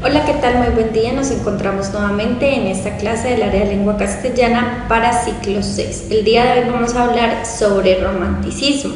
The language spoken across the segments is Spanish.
Hola, ¿qué tal? Muy buen día. Nos encontramos nuevamente en esta clase del área de lengua castellana para ciclo 6. El día de hoy vamos a hablar sobre romanticismo.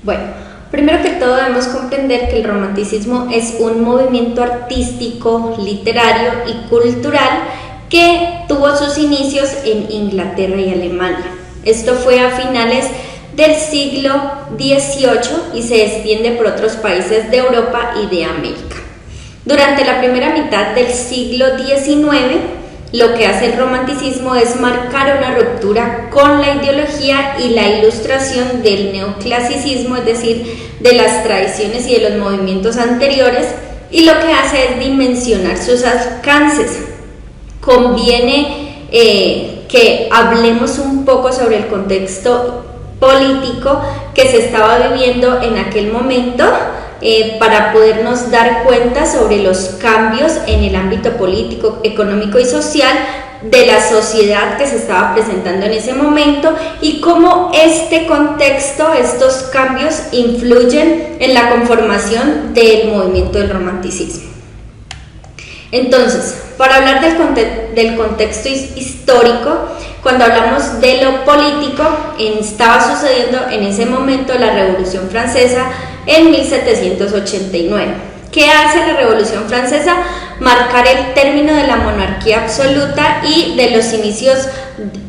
Bueno, primero que todo debemos comprender que el romanticismo es un movimiento artístico, literario y cultural que tuvo sus inicios en Inglaterra y Alemania. Esto fue a finales del siglo XVIII y se extiende por otros países de Europa y de América. Durante la primera mitad del siglo XIX, lo que hace el romanticismo es marcar una ruptura con la ideología y la ilustración del neoclasicismo, es decir, de las tradiciones y de los movimientos anteriores, y lo que hace es dimensionar sus alcances. Conviene que hablemos un poco sobre el contexto político que se estaba viviendo en aquel momento para podernos dar cuenta sobre los cambios en el ámbito político, económico y social de la sociedad que se estaba presentando en ese momento y cómo este contexto, estos cambios influyen en la conformación del movimiento del romanticismo. Entonces, para hablar del contexto histórico, cuando hablamos de lo político, estaba sucediendo en ese momento la Revolución Francesa en 1789. ¿Qué hace la Revolución Francesa? Marcar el término de la monarquía absoluta y de los inicios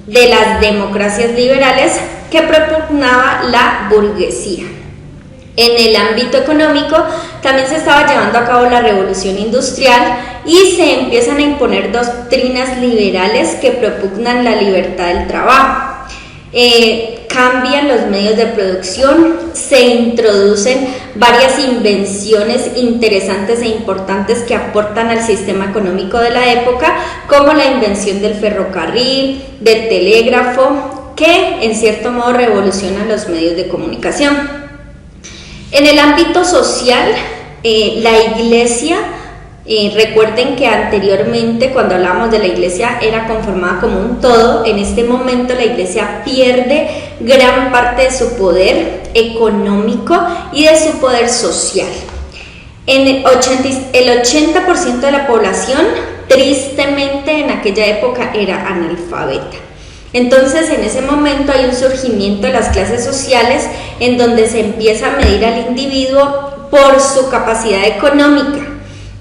de las democracias liberales que propugnaba la burguesía. En el ámbito económico también se estaba llevando a cabo la revolución industrial y se empiezan a imponer doctrinas liberales que propugnan la libertad del trabajo. Cambian los medios de producción, se introducen varias invenciones interesantes e importantes que aportan al sistema económico de la época, como la invención del ferrocarril, del telégrafo, que en cierto modo revolucionan los medios de comunicación. En el ámbito social, la iglesia, recuerden que anteriormente cuando hablábamos de la iglesia era conformada como un todo. En este momento la iglesia pierde gran parte de su poder económico y de su poder social. El 80% de la población, tristemente en aquella época, era analfabeta. Entonces, en ese momento hay un surgimiento de las clases sociales en donde se empieza a medir al individuo por su capacidad económica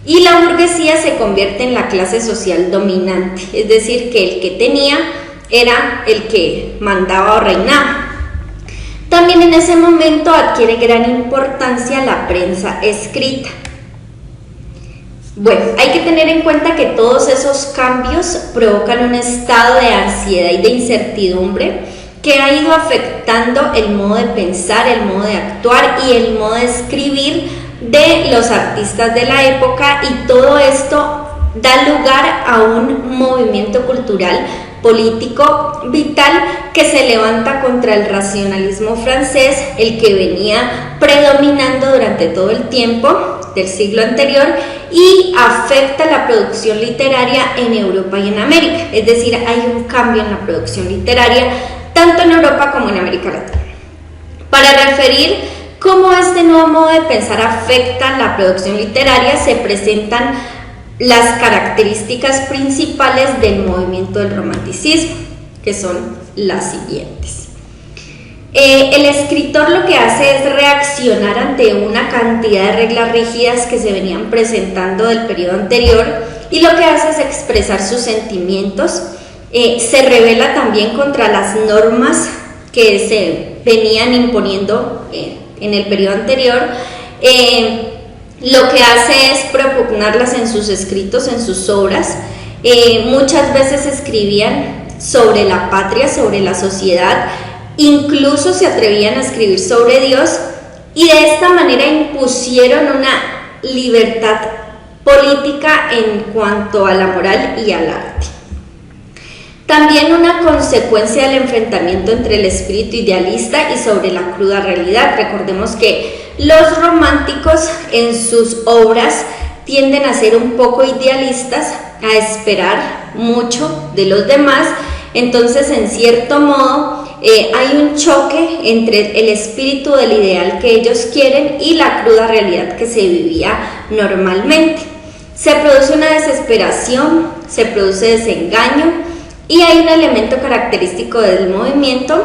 y la burguesía se convierte en la clase social dominante, es decir, que el que tenía era el que mandaba o reinaba. También en ese momento adquiere gran importancia la prensa escrita. Bueno, hay que tener en cuenta que todos esos cambios provocan un estado de ansiedad y de incertidumbre que ha ido afectando el modo de pensar, el modo de actuar y el modo de escribir de los artistas de la época, y todo esto da lugar a un movimiento cultural político vital que se levanta contra el racionalismo francés, el que venía predominando durante todo el tiempo del siglo anterior, y afecta la producción literaria en Europa y en América. Es decir, hay un cambio en la producción literaria tanto en Europa como en América Latina. Para referir cómo este nuevo modo de pensar afecta la producción literaria, se presentan las características principales del movimiento del romanticismo, que son las siguientes. El escritor lo que hace es reaccionar ante una cantidad de reglas rígidas que se venían presentando del periodo anterior, y lo que hace es expresar sus sentimientos. Se rebela también contra las normas que se venían imponiendo en el periodo anterior. Lo que hace es propugnarlas en sus escritos, en sus obras. Muchas veces escribían sobre la patria, sobre la sociedad, incluso se atrevían a escribir sobre Dios, y de esta manera impusieron una libertad política en cuanto a la moral y al arte. También una consecuencia del enfrentamiento entre el espíritu idealista y sobre la cruda realidad. Recordemos que los románticos en sus obras tienden a ser un poco idealistas, a esperar mucho de los demás. Entonces, en cierto modo, hay un choque entre el espíritu del ideal que ellos quieren y la cruda realidad que se vivía normalmente. Se produce una desesperación, se produce desengaño y hay un elemento característico del movimiento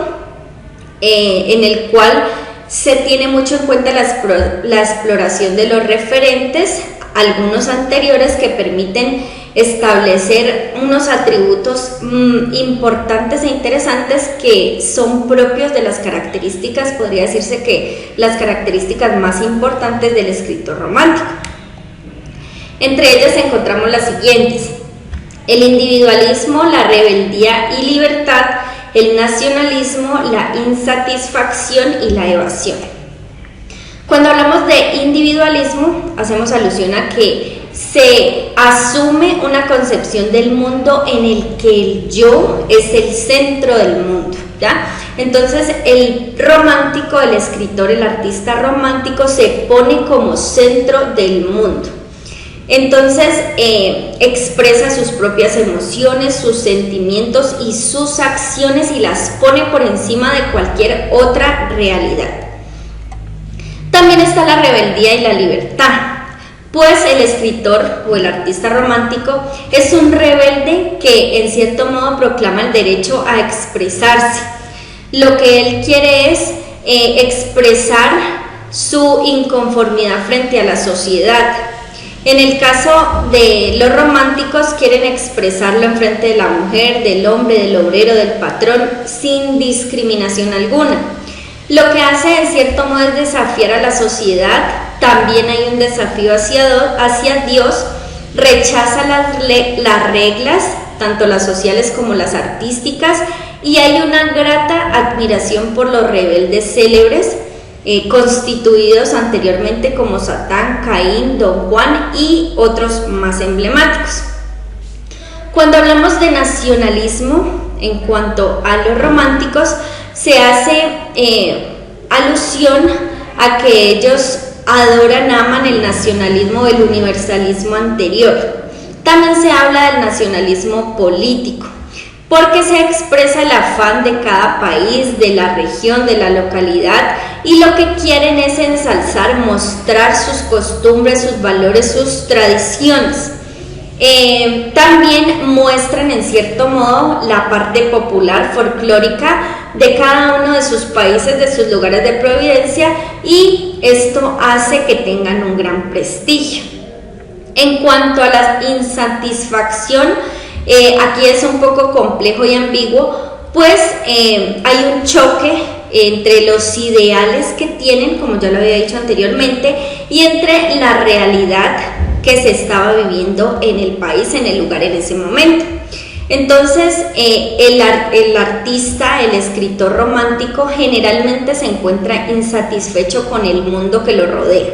en el cual se tiene mucho en cuenta la exploración de los referentes, algunos anteriores que permiten establecer unos atributos importantes e interesantes que son propios de las características, podría decirse que las características más importantes del escritor romántico. Entre ellas encontramos las siguientes: el individualismo, la rebeldía y libertad, el nacionalismo, la insatisfacción y la evasión. Cuando hablamos de individualismo, hacemos alusión a que se asume una concepción del mundo en el que el yo es el centro del mundo, ¿ya? Entonces el romántico, el escritor, el artista romántico se pone como centro del mundo. Entonces expresa sus propias emociones, sus sentimientos y sus acciones y las pone por encima de cualquier otra realidad. También está la rebeldía y la libertad, pues el escritor o el artista romántico es un rebelde que en cierto modo proclama el derecho a expresarse. Lo que él quiere es expresar su inconformidad frente a la sociedad. En el caso de los románticos, quieren expresarlo en frente de la mujer, del hombre, del obrero, del patrón, sin discriminación alguna. Lo que hace en cierto modo es desafiar a la sociedad. También hay un desafío hacia Dios, rechaza las reglas, tanto las sociales como las artísticas, y hay una grata admiración por los rebeldes célebres, constituidos anteriormente como Satán, Caín, Don Juan y otros más emblemáticos. Cuando hablamos de nacionalismo, en cuanto a los románticos, se hace alusión a que ellos adoran, aman el nacionalismo o el universalismo anterior. También se habla del nacionalismo político, porque se expresa el afán de cada país, de la región, de la localidad, y lo que quieren es ensalzar, mostrar sus costumbres, sus valores, sus tradiciones. También muestran en cierto modo la parte popular, folclórica de cada uno de sus países, de sus lugares de providencia, y esto hace que tengan un gran prestigio. En cuanto a la insatisfacción, aquí es un poco complejo y ambiguo, pues hay un choque entre los ideales que tienen, como ya lo había dicho anteriormente, y entre la realidad que se estaba viviendo en el país, en el lugar, en ese momento. Entonces el artista, el escritor romántico, generalmente se encuentra insatisfecho con el mundo que lo rodea.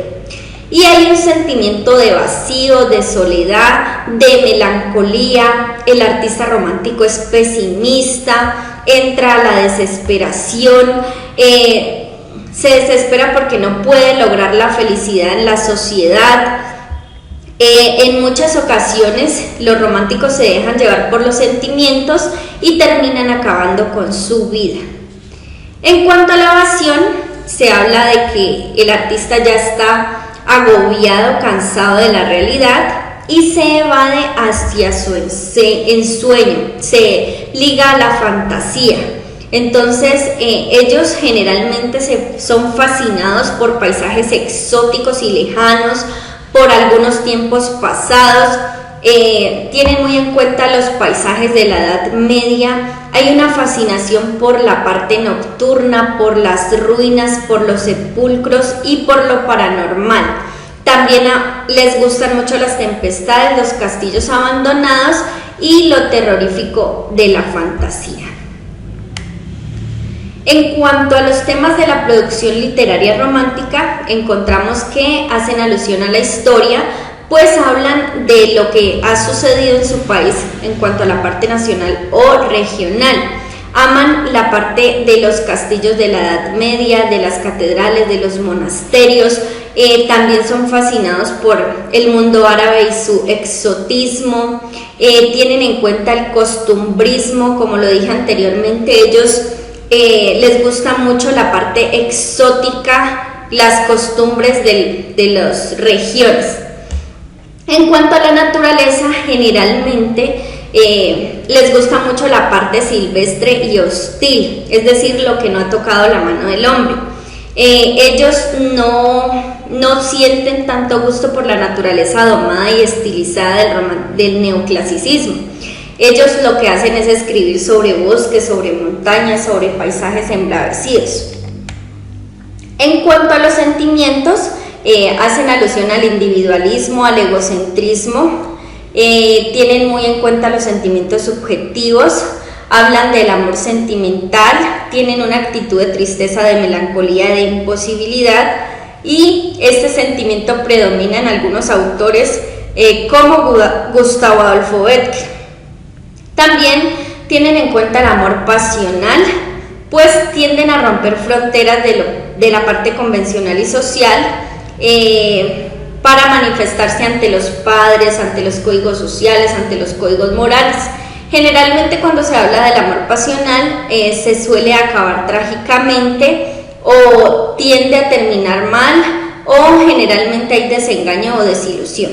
Y hay un sentimiento de vacío, de soledad, de melancolía. El artista romántico es pesimista, entra a la desesperación, se desespera porque no puede lograr la felicidad en la sociedad. En muchas ocasiones los románticos se dejan llevar por los sentimientos y terminan acabando con su vida. En cuanto a la evasión, se habla de que el artista ya está agobiado, cansado de la realidad y se evade hacia su ensueño, se liga a la fantasía. Entonces ellos generalmente son fascinados por paisajes exóticos y lejanos, por algunos tiempos pasados, tienen muy en cuenta los paisajes de la Edad Media. Hay una fascinación por la parte nocturna, por las ruinas, por los sepulcros y por lo paranormal. También les gustan mucho las tempestades, los castillos abandonados y lo terrorífico de la fantasía. En cuanto a los temas de la producción literaria romántica, encontramos que hacen alusión a la historia, pues hablan de lo que ha sucedido en su país en cuanto a la parte nacional o regional. Aman la parte de los castillos de la Edad Media, de las catedrales, de los monasterios. También son fascinados por el mundo árabe y su exotismo. Tienen en cuenta el costumbrismo, como lo dije anteriormente. Ellos les gusta mucho la parte exótica, las costumbres de las regiones. En cuanto a la naturaleza, generalmente les gusta mucho la parte silvestre y hostil, es decir, lo que no ha tocado la mano del hombre. Ellos no sienten tanto gusto por la naturaleza domada y estilizada del neoclasicismo. Ellos lo que hacen es escribir sobre bosques, sobre montañas, sobre paisajes embravecidos. En cuanto a los sentimientos, hacen alusión al individualismo, al egocentrismo, tienen muy en cuenta los sentimientos subjetivos, hablan del amor sentimental, tienen una actitud de tristeza, de melancolía, de imposibilidad, y este sentimiento predomina en algunos autores como Gustavo Adolfo Bécquer. También tienen en cuenta el amor pasional, pues tienden a romper fronteras de la parte convencional y social para manifestarse ante los padres, ante los códigos sociales, ante los códigos morales. Generalmente cuando se habla del amor pasional se suele acabar trágicamente o tiende a terminar mal, o generalmente hay desengaño o desilusión.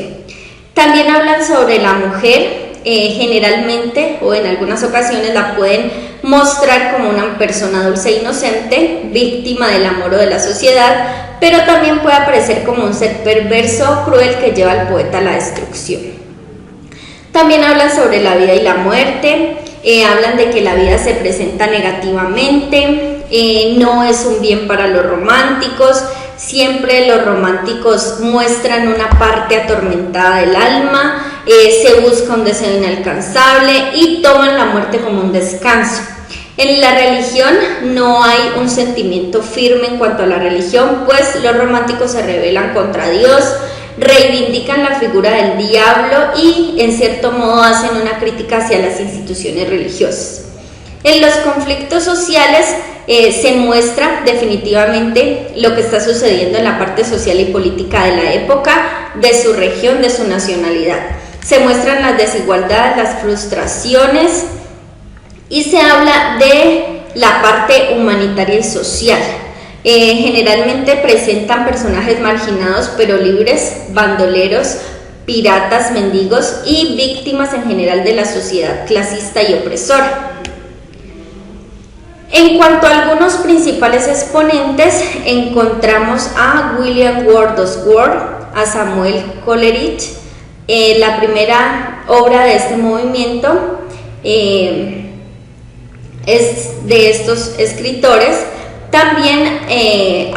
También hablan sobre la mujer. Generalmente o en algunas ocasiones la pueden mostrar como una persona dulce e inocente, víctima del amor o de la sociedad, pero también puede aparecer como un ser perverso o cruel que lleva al poeta a la destrucción. También hablan sobre la vida y la muerte, hablan de que la vida se presenta negativamente, no es un bien para los románticos. Siempre los románticos muestran una parte atormentada del alma, se busca un deseo inalcanzable y toman la muerte como un descanso. En la religión no hay un sentimiento firme en cuanto a la religión, pues los románticos se rebelan contra Dios, reivindican la figura del diablo y en cierto modo hacen una crítica hacia las instituciones religiosas. En los conflictos sociales se muestra definitivamente lo que está sucediendo en la parte social y política de la época, de su región, de su nacionalidad. Se muestran las desigualdades, las frustraciones y se habla de la parte humanitaria y social. Generalmente presentan personajes marginados pero libres, bandoleros, piratas, mendigos y víctimas en general de la sociedad clasista y opresora. En cuanto a algunos principales exponentes, encontramos a William Wordsworth, a Samuel Coleridge. La primera obra de este movimiento es de estos escritores. También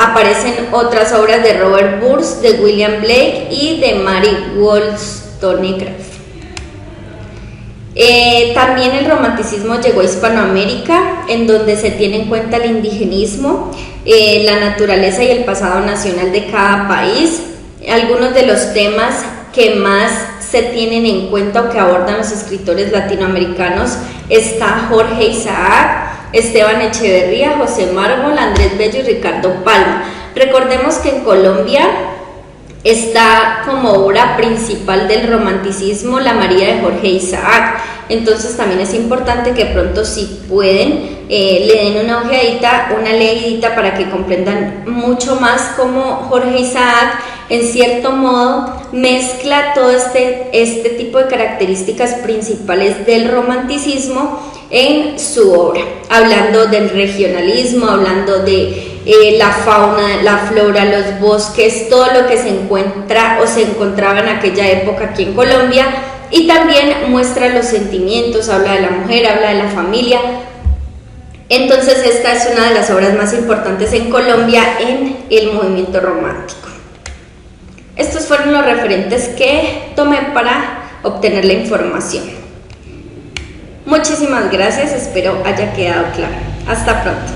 aparecen otras obras de Robert Burns, de William Blake y de Mary Wollstonecraft. También el romanticismo llegó a Hispanoamérica, en donde se tiene en cuenta el indigenismo, la naturaleza y el pasado nacional de cada país. Algunos de los temas que más se tienen en cuenta o que abordan los escritores latinoamericanos está Jorge Isaac, Esteban Echeverría, José Mármol, Andrés Bello y Ricardo Palma. Recordemos que en Colombia está como obra principal del romanticismo la María de Jorge Isaac. Entonces también es importante que pronto, si pueden, le den una ojeadita, una leidita, para que comprendan mucho más cómo Jorge Isaac en cierto modo mezcla todo este tipo de características principales del romanticismo en su obra, hablando del regionalismo, hablando de la fauna, la flora, los bosques, todo lo que se encuentra o se encontraba en aquella época aquí en Colombia, y también muestra los sentimientos, habla de la mujer, habla de la familia. Entonces esta es una de las obras más importantes en Colombia en el movimiento romántico. Estos fueron los referentes que tomé para obtener la información. Muchísimas gracias, espero haya quedado claro. Hasta pronto.